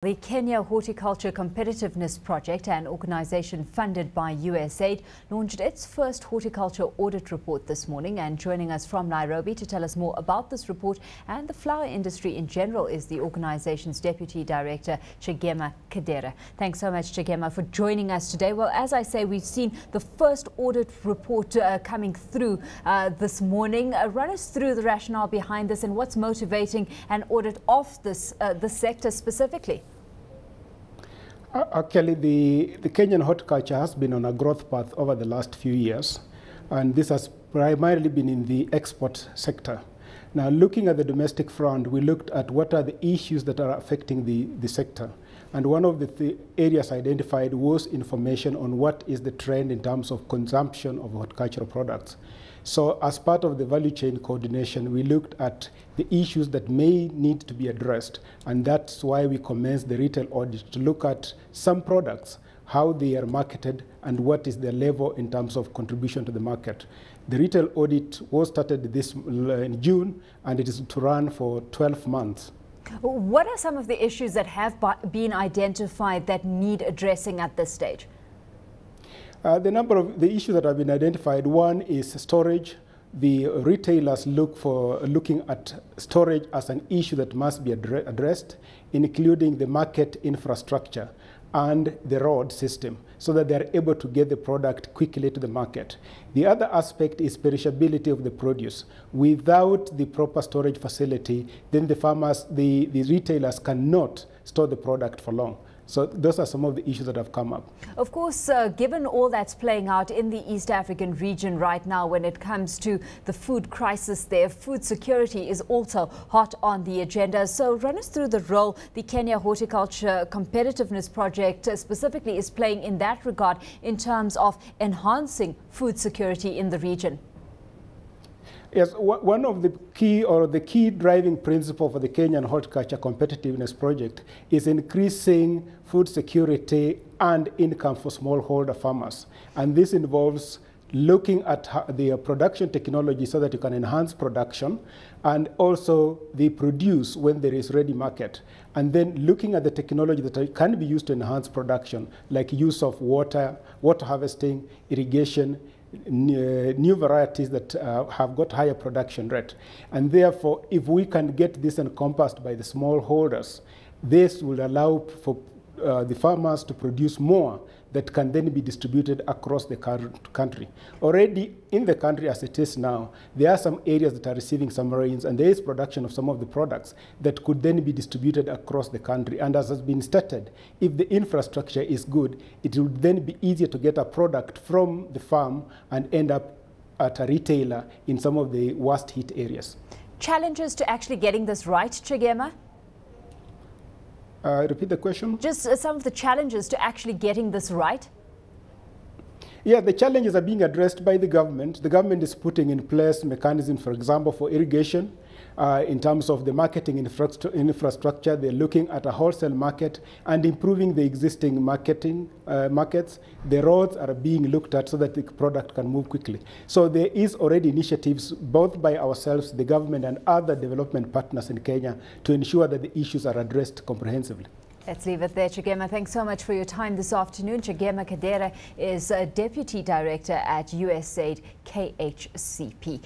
The Kenya Horticulture Competitiveness Project, an organization funded by USAID, launched its first horticulture audit report this morning. And joining us from Nairobi to tell us more about this report and the flower industry in general is the organization's Deputy Director, Chagema Kedera. Thanks so much, Chagema, for joining us today. Well, as I say, we've seen the first audit report coming through this morning. Run us through the rationale behind this and what's motivating an audit of this sector specifically. Actually, the Kenyan horticulture has been on a growth path over the last few years, and this has primarily been in the export sector. Now, looking at the domestic front, we looked at what are the issues that are affecting the sector. And one of the areas identified was information on what is the trend in terms of consumption of horticultural products. So as part of the value chain coordination, we looked at the issues that may need to be addressed. And that's why we commenced the retail audit to look at some products, how they are marketed, and what is their level in terms of contribution to the market. The retail audit was started in June, and it is to run for 12 months. What are some of the issues that have been identified that need addressing at this stage? The issues that have been identified, one is storage. The retailers looking at storage as an issue that must be addressed, including the market infrastructure and the road system, so that they are able to get the product quickly to the market. The other aspect is perishability of the produce. Without the proper storage facility, then the retailers cannot store the product for long. So those are some of the issues that have come up. Of course, given all that's playing out in the East African region right now when it comes to the food crisis there, food security is also hot on the agenda. So run us through the role the Kenya Horticulture Competitiveness Project specifically is playing in that regard in terms of enhancing food security in the region. Yes, one of the key driving principle for the Kenyan Horticulture Competitiveness Project is increasing food security and income for smallholder farmers. And this involves looking at the production technology so that you can enhance production and also the produce when there is ready market. And then looking at the technology that can be used to enhance production, like use of water harvesting, irrigation, new varieties that have got higher production rate. And therefore, if we can get this encompassed by the smallholders, this will allow for the farmers to produce more that can then be distributed across the country. Already in the country as it is now, there are some areas that are receiving some rains, and there is production of some of the products that could then be distributed across the country. And as has been stated, if the infrastructure is good, it will then be easier to get a product from the farm and end up at a retailer in some of the worst hit areas. Challenges to actually getting this right, Chagema? Repeat the question. Just some of the challenges to actually getting this right. Yeah, the challenges are being addressed by the government. The government is putting in place mechanisms, for example, for irrigation. In terms of the marketing infrastructure, they're looking at a wholesale market and improving the existing markets. The roads are being looked at so that the product can move quickly. So there is already initiatives, both by ourselves, the government, and other development partners in Kenya to ensure that the issues are addressed comprehensively. Let's leave it there, Chagema. Thanks so much for your time this afternoon. Chagema Kedera is Deputy Director at USAID KHCP.